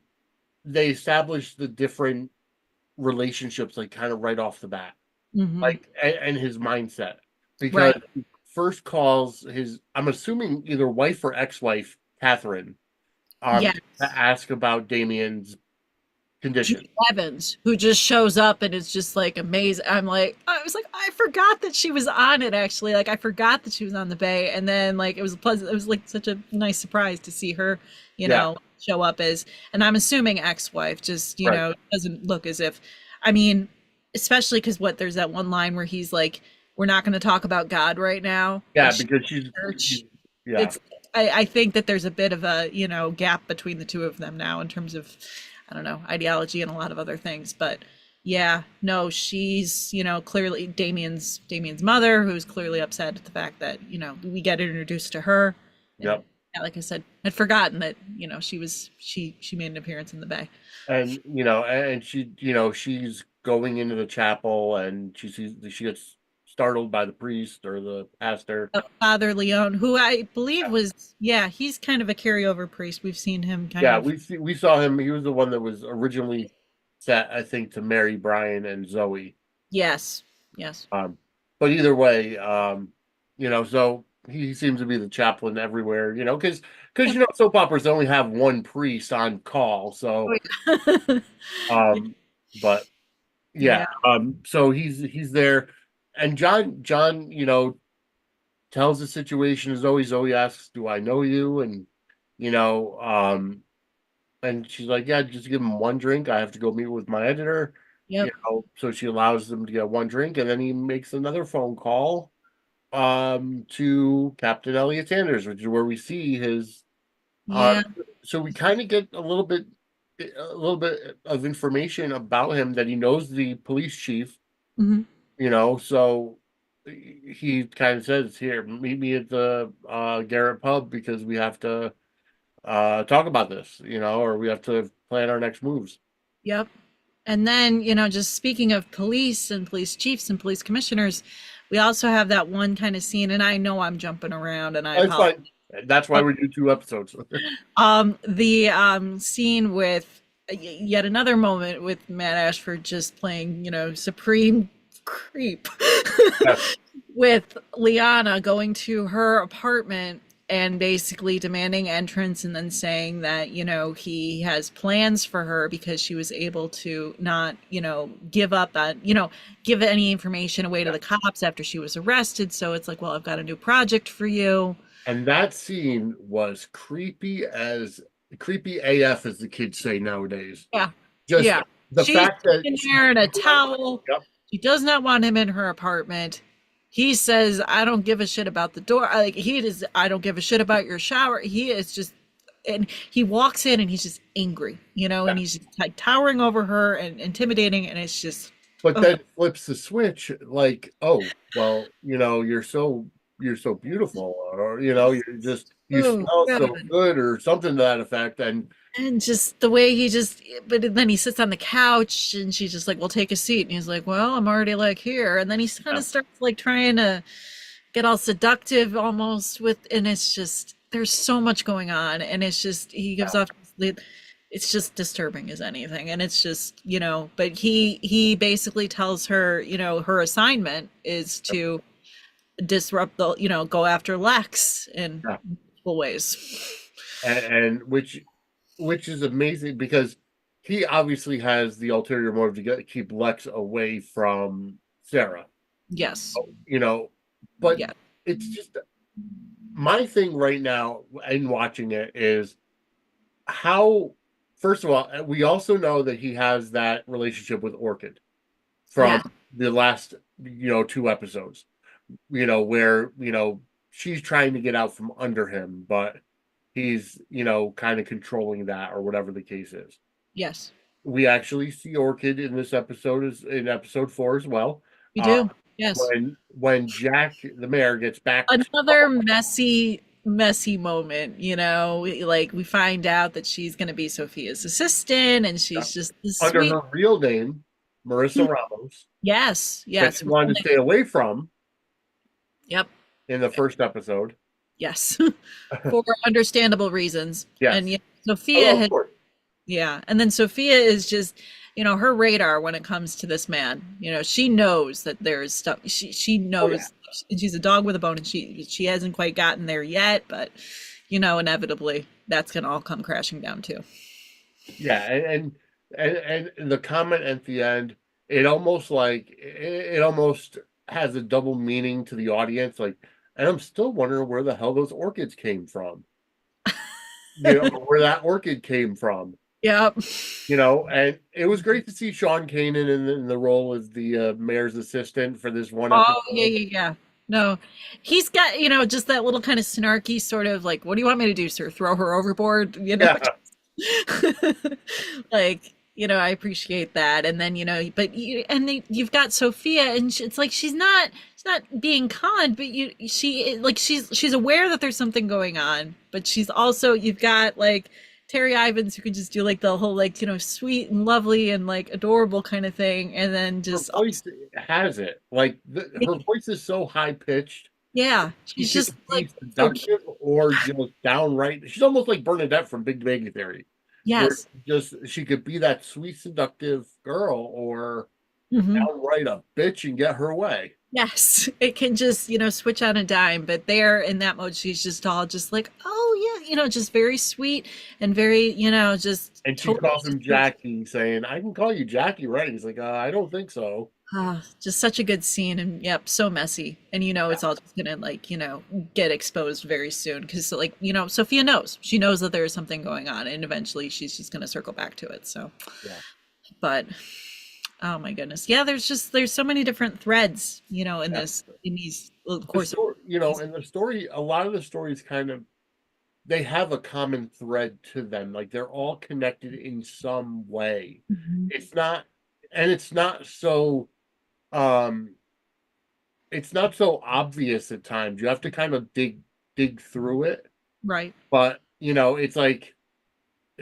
they establish the different relationships like kind of right off the bat, Hmm. like and his mindset, because Right. he first calls his, I'm assuming, either wife or ex-wife, Catherine, to Yes. ask about Damien's Jude condition. Evans, who just shows up and is just like amazing. I was like, I forgot that she was on it actually. Like, I forgot that she was on the Bay. And then, like, it was pleasant. It was like such a nice surprise to see her, Yeah, show up as, and I'm assuming ex wife, just, right. doesn't look as if, I mean, especially because there's that one line where he's like, we're not going to talk about God right now. Yeah, And she's because in church. yeah. It's, I think that there's a bit of a, gap between the two of them now in terms of, I don't know, ideology and a lot of other things. But yeah, no, she's, clearly Damien's mother, who's clearly upset at the fact that, we get introduced to her. And Yep. yeah, like I said, had forgotten that, she made an appearance in the Bay. And and she, she's going into the chapel and she gets startled by the priest or the pastor. Father Leon, who I believe was, yeah, he's kind of a carryover priest. We've seen him kind Yeah, of, we saw him. He was the one that was originally set, I think, to marry Brian and Zoe. yes, yes. Um, but either way, so he seems to be the chaplain everywhere. Because Yep. soap operas only have one priest on call. Oh, So, yeah. um, but yeah, Yeah. so he's there, and John, tells the situation as Zoe. Zoe asks, "Do I know you?" And you know, um, and she's like, "Yeah, just give him one drink. I have to go meet with my editor." Yep. So she allows them to get one drink, and then he makes another phone call to Captain Elliot Sanders, which is where we see his uh Yeah. so we kind of get a little bit of information about him, that he knows the police chief, Hmm. so he kind of says, "Here, meet me at the Garrett pub, because we have to talk about this, or we have to plan our next moves." Yep. And then, just speaking of police and police chiefs and police commissioners, we also have that one kind of scene, and I know I'm jumping around and I That's apologize. fine. That's why we do two episodes. The scene with yet another moment with Matt Ashford just playing, supreme creep Yeah. with Liana going to her apartment and basically demanding entrance and then saying that, he has plans for her because she was able to not, give up that, give any information away to the cops after she was arrested. So it's like, well, I've got a new project for you. And that scene was creepy AF, as the kids say nowadays. Yeah. Just Yeah. the She's fact that sitting she, there in a towel. yep, She does not want him in her apartment. He says, I don't give a shit about the door. Like, he is, I don't give a shit about your shower. He is just, and he walks in and he's just angry, and he's just like towering over her and intimidating. And it's just, but oh, then flips the switch, like, oh, well, you're so beautiful, or you oh, smell so God. good, or something to that effect. And And just the way he just, but then he sits on the couch and she's just like, well, take a seat. And he's like, well, I'm already like here. And then he kind yeah, of starts like trying to get all seductive almost and it's just, there's so much going on. And it's just, he gives off, it's just disturbing as anything. And it's just, but he basically tells her, her assignment is to disrupt the, go after Lex in yeah. multiple ways. And which is amazing, because he obviously has the ulterior motive to keep Lex away from Sarah, Yes. you know, but Yeah. it's just, my thing right now in watching it is how, first of all, we also know that he has that relationship with Orchid from Yeah. the last, two episodes, where, she's trying to get out from under him, but he's, kind of controlling that, or whatever the case is. Yes. We actually see Orchid in this episode, is in episode 4 as well. You Uh, do. Yes. when Jack the mayor gets back to, Another messy messy moment, like we find out that she's going to be Sophia's assistant and Yeah. she's just this Under sweet. her real name, Marissa Ramos, Yes, that yes. she wanted to stay away from Yep. in the first episode. Yes. For understandable reasons. And Yes. Sophia Oh, of had, course. yeah. And then Sophia is just, her radar when it comes to this man. She knows that there's stuff. She Oh, yeah. knows, and she's a dog with a bone, and she hasn't quite gotten there yet, but inevitably that's gonna all come crashing down too. Yeah, and the comment at the end, it almost has a double meaning to the audience. Like, and I'm still wondering where the hell those orchids came from. Where that orchid came from. Yep. And it was great to see Sean Kanan in the role as the mayor's assistant for this one Oh yeah, episode. yeah, yeah. No, he's got just that little kind of snarky sort of like, "What do you want me to do, sir? Throw her overboard?" Yeah, Like, I appreciate that. And then you've got Sophia, and it's like she's not being conned, but she's aware that there's something going on, but she's also you've got like Terry Ivins who can just do like the whole like sweet and lovely and like adorable kind of thing, and then her just voice has it. Like her voice is so high pitched. yeah, She she's could just be like so cute. seductive or just downright. She's almost like Bernadette from Big Bang Theory, where Yes. she could be that sweet, seductive girl or Hmm. downright a bitch and get her way. Yes, it can just, switch on a dime. But there in that mode, she's just all just like, oh yeah, just very sweet and very, just And she totally calls him Jackie, saying, "I can call you Jackie, right?" He's like, "I don't think so." just such a good scene. And yep, so messy. And Yeah, it's all just gonna like, get exposed very soon. Because like, Sophia knows. She knows that there is something going on, and eventually she's just gonna circle back to it. So, yeah. but oh my goodness. Yeah, there's so many different threads, in Yeah. this in these of The course. story, and the story, a lot of the stories kind of they have a common thread to them. Like they're all connected in some way. Mhm. It's not, and um, it's not so obvious at times. You have to kind of dig through it. Right. But it's like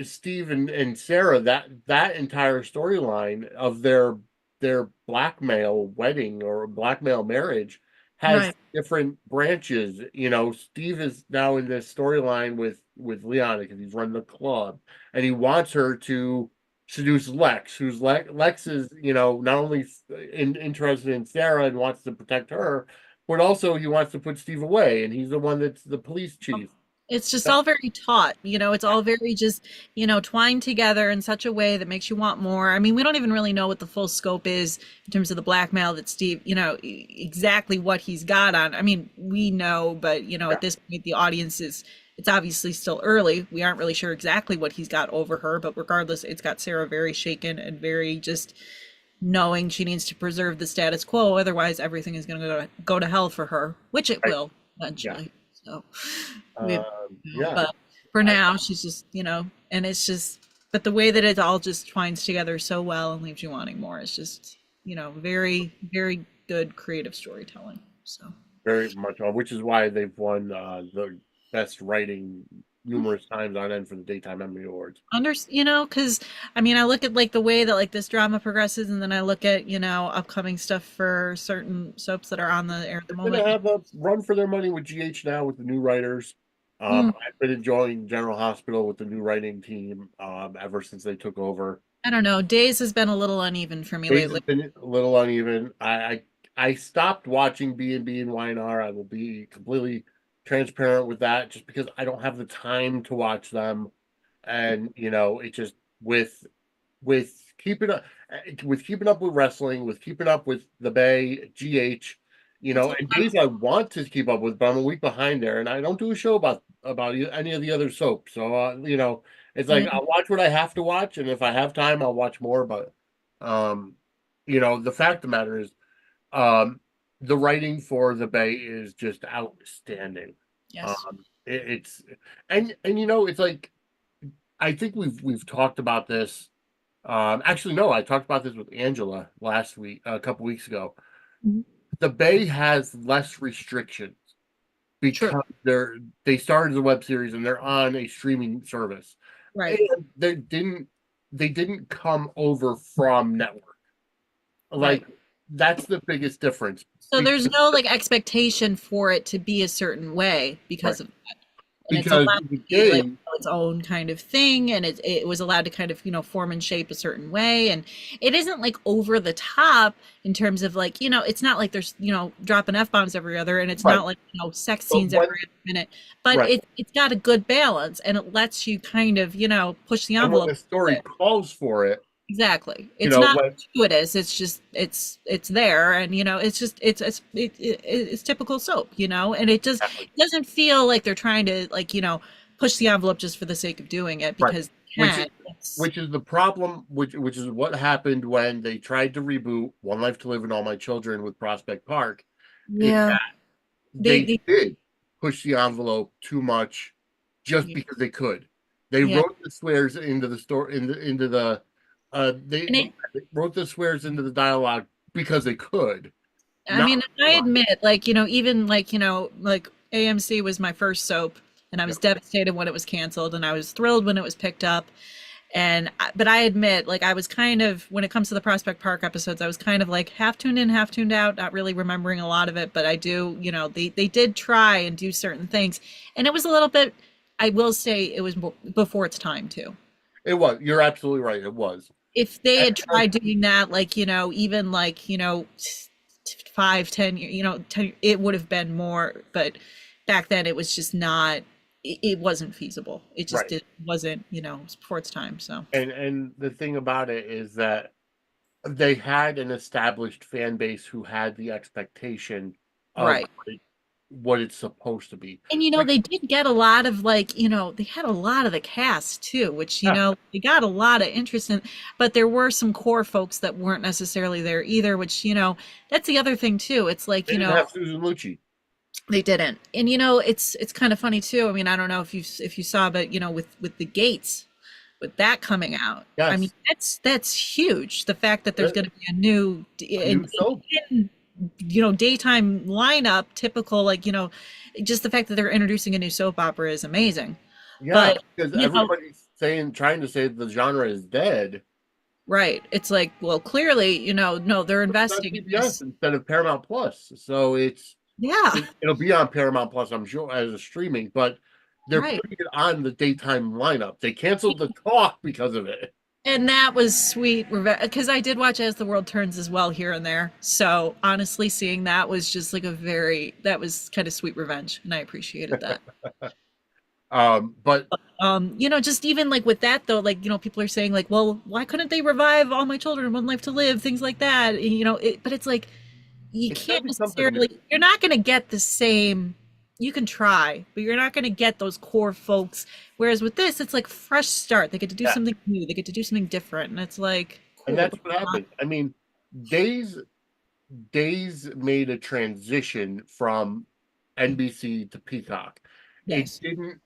Steve and Sarah, that entire storyline of their blackmail wedding or blackmail marriage has Right. different branches. Steve is now in this storyline with Leon because he's running the club, and he wants her to seduce Lex, who's Lex is not only interested in Sarah and wants to protect her, but also he wants to put Steve away, and he's the one that's the police chief. It's just all very taut, it's all very just, twined together in such a way that makes you want more. I mean, we don't even really know what the full scope is in terms of the blackmail that Steve, exactly what he's got on. I mean, we know, but, Yeah. at this point, the audience it's obviously still early. We aren't really sure exactly what he's got over her, but regardless, it's got Sarah very shaken and very just knowing she needs to preserve the status quo. Otherwise, everything is going to go to hell for her, which it Right. will Yeah. eventually. So we, Yeah. but for I, now, she's just, and it's just, but the way that it all just twines together so well and leaves you wanting more is just, very, very good creative storytelling. So, very much on, which is why they've won the best writing numerous times on end for the Daytime Emmy Awards. because I mean, I look at like the way that like this drama progresses, and then I look at, upcoming stuff for certain soaps that are on the air at the They're going to moment. have a run for their money with GH now with the new writers. Mm, I've been enjoying General Hospital with the new writing team ever since they took over. I don't know. Days has been a little uneven for me Days has lately. been a little uneven. I stopped watching B&B and Y&R. I will be completely transparent with that, just because I don't have the time to watch them, and it just with keeping up with wrestling, with keeping up with the Bay, GH, It's a and days I want to keep up with, but I'm a week behind there, and I don't do a show about any of the other soaps. So it's like lot. I'll watch what I have to watch, and if I have time, I'll watch more. But um, the fact of the matter is, the writing for the Bay is just outstanding. Yes. It's and it's like I think we've talked about this. Actually, no, I talked about this with Angela last week, a couple weeks ago. Mhm. The Bay has less restrictions True. because they started the web series and they're on a streaming service. Right. And they didn't come over from network. Right. Like that's the biggest difference. So there's Because no like expectation for it to be a certain way right. because of that. And it's Because allowed the to be like game, its own kind of thing, and it was allowed to kind of, form and shape a certain way, and it isn't like over the top in terms of like, it's not like there's, dropping F-bombs every other, and it's right. not like, sex But scenes when every other minute, but right. it's got a good balance, and it lets you kind of, push the And when envelope the a story bit. calls for it, Exactly. It's not when gratuitous. It's just it's there, and it's just it's typical soap, and it doesn't feel like they're trying to like push the envelope just for the sake of doing it right. because they Which is can. It's which is the problem, which is what happened when they tried to reboot One Life to Live and All My Children with Prospect Park, is yeah. that They they did push the envelope too much just yeah, because they could. They yeah. wrote the swears into the story into the And they wrote the swears into the dialogue because they could. I Not mean, I admit, like, even like, like AMC was my first soap, and I yeah, was devastated when it was canceled, and I was thrilled when it was picked up. But I admit, like, I was kind of, when it comes to the Prospect Park episodes, I was kind of like half tuned in, half tuned out, not really remembering a lot of it. But I do, they did try and do certain things. And it was a little bit, I will say, it was before its time, too. it was. You're absolutely right. It was. If they And, had tried doing that, like, even like, 5, 10 years, 10, it would have been more. But back then, it was just not, it wasn't feasible. It just right. did, wasn't, it was before its time. So, And the thing about it is that they had an established fan base who had the expectation of right. what it's supposed to be. And Which, they did get a lot of like, they had a lot of the cast too, which, yeah, they got a lot of interest in, but there were some core folks that weren't necessarily there either, which, that's the other thing too. It's like, they didn't have Susan Lucci. they didn't. And it's kind of funny too. I mean, I don't know if you saw, but with the Gates, with that coming out, I mean, Yes, that's huge. The fact that there's going to be a new a new soap. daytime lineup, typical, like, just the fact that they're introducing a new soap opera is amazing. Yeah, But, because you know, everybody's trying to say the genre is dead. right. It's like, well, clearly, no, they're It's on investing in PBS this. instead of Paramount Plus. So Yeah, it'll be on Paramount Plus, I'm sure, as a streaming, but they're right. putting it on the daytime lineup. They canceled the talk because of it. And that was sweet because I did watch As the World Turns as well here and there. So honestly, seeing that was just like that was kind of sweet revenge, and I appreciated that. But Just even like with that though, like, people are saying like, well, why couldn't they revive All My Children, One Life to Live, things like that? And, but it's like you it's got to can't be something new. necessarily, you're not going to get the same. You can try, but you're not going to get those core folks. Whereas with this, it's like fresh start. They get to do Yeah, something new. They get to do something different, and it's like and cool. that's what happened. I mean, Days Days made a transition from NBC to Peacock. It Yes, didn't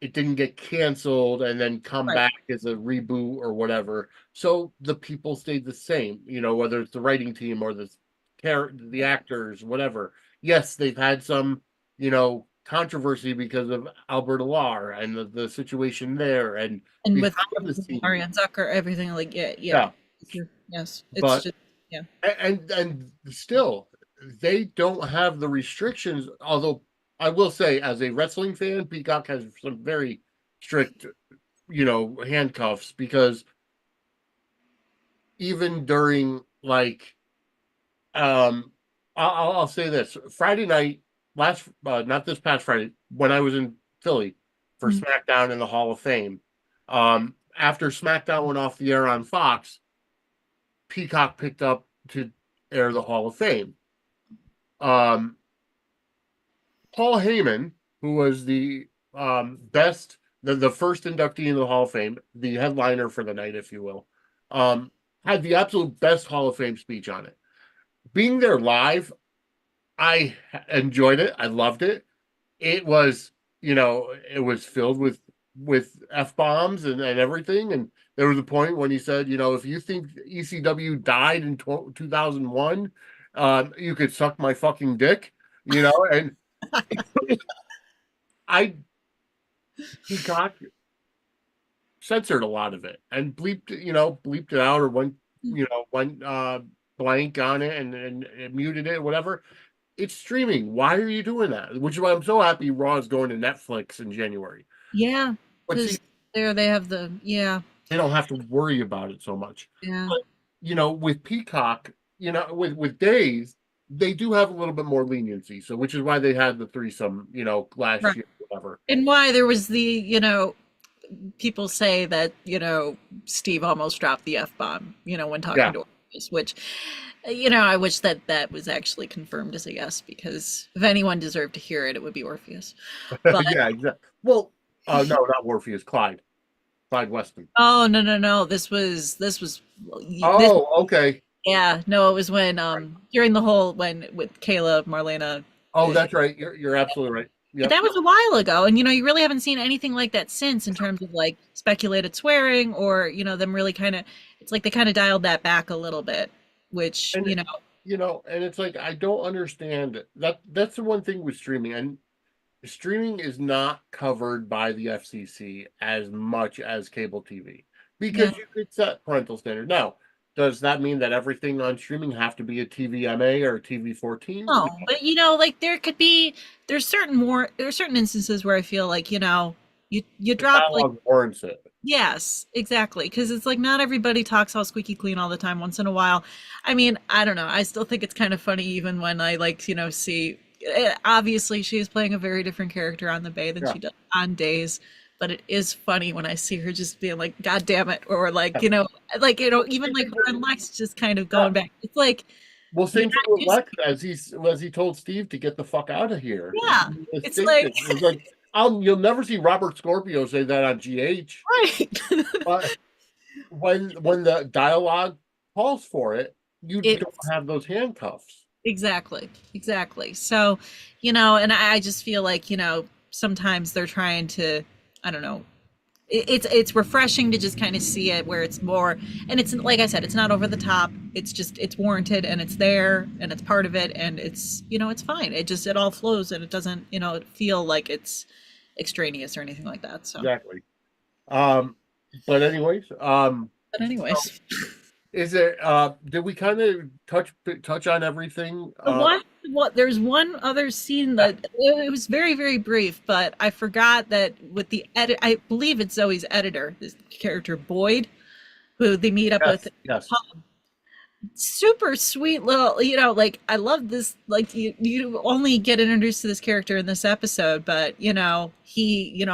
it didn't get canceled and then come right. back as a reboot or whatever. So the people stayed the same, whether it's the writing team or the actors, whatever. Yes, they've had some, controversy because of Albert Alar and the situation there and And with behind the scenes. Ariane Zucker, everything like yeah, yeah. Yeah, Yes, it's but just yeah. and still they don't have the restrictions, although I will say as a wrestling fan, Peacock has some very strict handcuffs because even during like I'll say this Friday night last not this past Friday when I was in Philly for Mm. SmackDown in the Hall of Fame, after SmackDown went off the air on Fox, Peacock picked up to air the Hall of Fame. um Paul Heyman, who was the best, the first inductee in the Hall of Fame, the headliner for the night, if you will, had the absolute best Hall of Fame speech on it. Being there live, I enjoyed it. I loved it. It was, it was filled with f bombs and everything. And there was a point when he said, if you think ECW died in 2001, you could suck my fucking dick, and I Peacock censored a lot of it and bleeped it out or went blank on it and muted it, whatever. It's streaming. Why are you doing that? Which is why I'm so happy Raw is going to Netflix in January. Yeah, But see, because there they have the yeah, they don't have to worry about it so much. yeah, But with Peacock, with Days, they do have a little bit more leniency. So which is why they had the threesome, last right. year, whatever. And why there was the, people say that, Steve almost dropped the F-bomb, when Yeah. talking to Orpheus, which, I wish that that was actually confirmed as a yes, because if anyone deserved to hear it, it would be Orpheus. But Yeah, exactly. Well, no, not Morpheus, Clyde Weston. oh no no no, this Oh, okay. yeah, no, it was when Right. during the whole when with Kayla, Marlena, Oh, that's right. You're absolutely right. but Yep. that was a while ago, and you really haven't seen anything like that since in terms of like speculated swearing or them really kind of. It's like they kind of dialed that back a little bit, which And and it's like I don't understand that. That's the one thing with streaming, and streaming is not covered by the FCC as much as cable TV yeah. because you could set parental standards. Now, does that mean that everything on streaming have to be a TVMA or a TV 14? No, but like there's certain instances where I feel like you The drop like dialogue warrants it. yes, exactly. Because it's like not everybody talks all squeaky clean all the time. Once in a while, I mean, I don't know. I still think it's kind of funny, even when I like, see. Obviously, she is playing a very different character on the Bay than Yeah. she does on Days. But it is funny when I see her just being like, "God damn it," or like, even like her and Lex just kind of Yeah. going back. It's like Well, you're same thing not with used. Lex as he told Steve to get the fuck out of here. Yeah, The it's like station. It was like you'll never see Robert Scorpio say that on GH. right. But when the dialogue calls for it, you don't It's have those handcuffs. exactly, exactly. So, and I just feel like, sometimes they're trying to, I don't know. It's refreshing to just kind of see it where it's more, and it's like I said, it's not over the top. It's just it's warranted and it's there and it's part of it and it's fine. It all flows and it doesn't feel like it's extraneous or anything like that. So, Exactly. Um, but anyways, but so anyways. is it did we kind of touch on everything? The one what there's one other scene Yeah, that it was very, very brief, but I forgot that with the edit, I believe it's Zoe's editor, this character Boyd, who they meet up with. yes, yes. Super sweet little, like I love this. Like you only get introduced to this character in this episode, but he,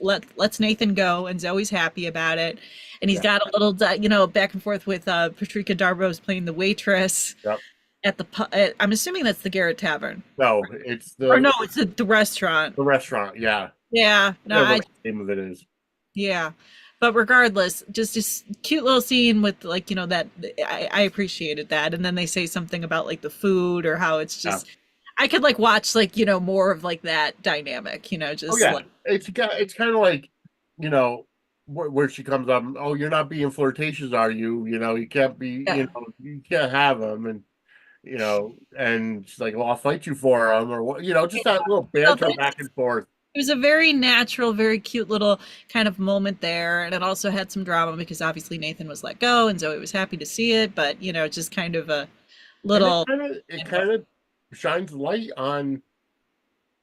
lets Nathan go, and Zoe's happy about it, and he's Yeah. got a little, back and forth with Patricia Darbo's playing the waitress Yep. at the I'm assuming that's the Garrett Tavern. No, it's Or no, it's the restaurant. the restaurant. Yeah. Yeah, no, Whatever the name of it is. yeah. But regardless, just this cute little scene with like, that I appreciated that. And then they say something about like the food or how it's Yeah. just I could like watch like, more of like that dynamic, Oh just yeah. like It's kind of like, you know, where she comes up, oh, you're not being flirtatious, are you? You can't be, yeah. you can't have them. And and she's like, well, I'll fight you for them, or what, just that little So banter back and forth. it was a very natural, very cute little kind of moment there. And it also had some drama because obviously Nathan was let go and Zoe was happy to see it, but just kind of a And little it kind of shines light on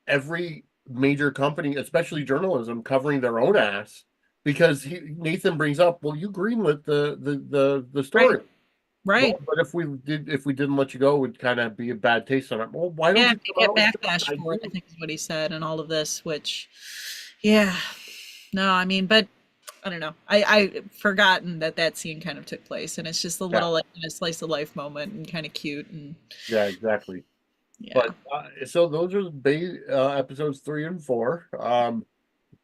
every major company, especially journalism, covering their own ass because Nathan brings up, well, you greenlit the right, story. right. Well, but if we didn't let you go, it would kind of be a bad taste on it. Well, why don't Yeah, you to come get out and say, backlash I for it, I agree? think is what he said, and all of this, which, yeah, no, I mean, but I don't know. I forgotten that that scene kind of took place, and it's just a Yeah, little like a slice of life moment and kind of cute, and yeah, exactly. yeah, But so those are episodes 3 and 4.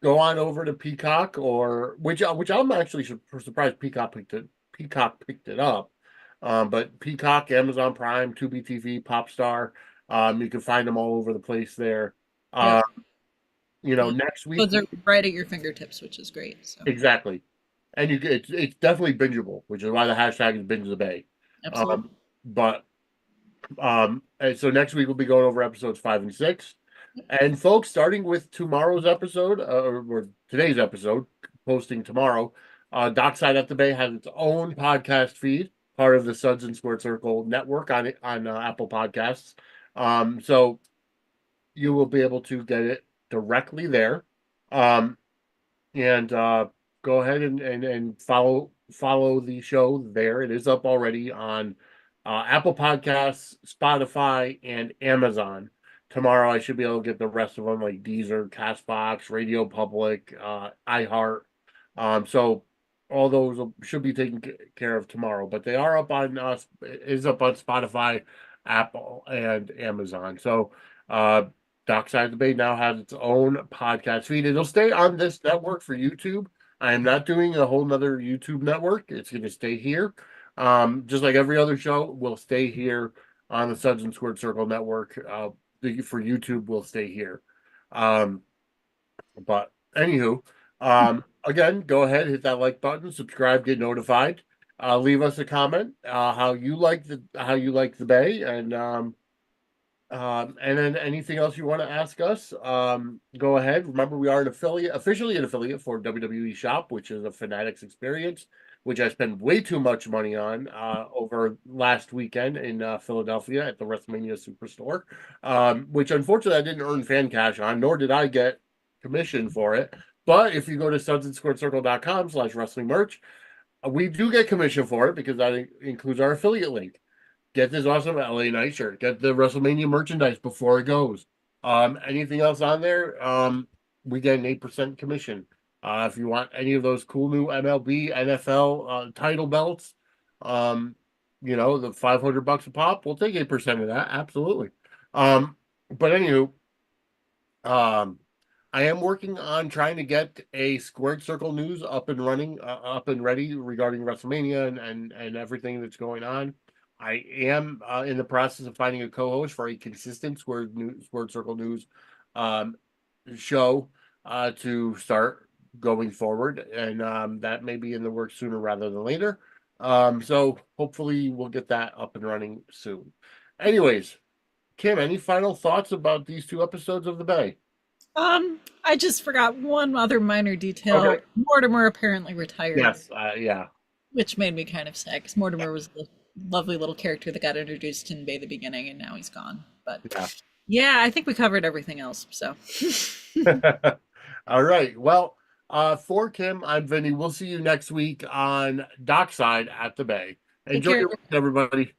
Go on over to Peacock or which I'm actually surprised Peacock picked it up. But Peacock, Amazon Prime, Tubi TV, Popstar, you can find them all over the place there. yep. Uh, next week Those are right at your fingertips, which is great. So exactly, and it's definitely bingeable, which is why the hashtag is binge the bay. absolutely, But and so next week we'll be going over episodes 5 and 6. And folks, starting with tomorrow's episode, or today's episode, posting tomorrow, Dockside at the Bay has its own podcast feed, part of the Suds and Squared Circle network on Apple Podcasts. So you will be able to get it directly there. Um, and go ahead and follow the show there. It is up already on Apple Podcasts, Spotify, and Amazon. Tomorrow, I should be able to get the rest of them like Deezer, Castbox, Radio Public, iHeart. So all those should be taken care of tomorrow. But they are up on is up on Spotify, Apple, and Amazon. So Dockside the Bay now has its own podcast feed. It'll stay on this network for YouTube. I am not doing a whole nother YouTube network. It's going to stay here. Just like every other show will stay here on the Suds and Squared Circle network. For YouTube will stay here. But anywho, again, go ahead, hit that like button, subscribe, get notified. Leave us a comment how you like the Bay, and then anything else you want to ask us, go ahead. Remember, we are officially an affiliate for WWE Shop, which is a Fanatics experience, which I spent way too much money on over last weekend in Philadelphia at the WrestleMania Superstore, which unfortunately I didn't earn fan cash on, nor did I get commission for it. But if you go to sudsandsquaredcircle.com/wrestling merch, we do get commission for it because that includes our affiliate link. Get this awesome LA Knight shirt. Get the WrestleMania merchandise before it goes. Anything else on there? We get an 8% commission. If you want any of those cool new MLB, NFL title belts, the $500 a pop, we'll take 8% of that. Absolutely. But anywho, I am working on trying to get a Squared Circle News up and running, up and ready regarding WrestleMania and everything that's going on. I am in the process of finding a co-host for a consistent Squared Circle News show to start going forward, and that may be in the works sooner rather than later. So hopefully we'll get that up and running soon. Anyways, Kim, any final thoughts about these 2 episodes of The Bay? I just forgot one other minor detail. Okay. Mortimer apparently retired. Yes, yeah. Which made me kind of sad because Mortimer was the lovely little character that got introduced in Bay the beginning, and now he's gone. But yeah, I think we covered everything else. So, all right. Well, for Kim, I'm Vinnie. We'll see you next week on Dockside at the Bay. Enjoy your week, everybody.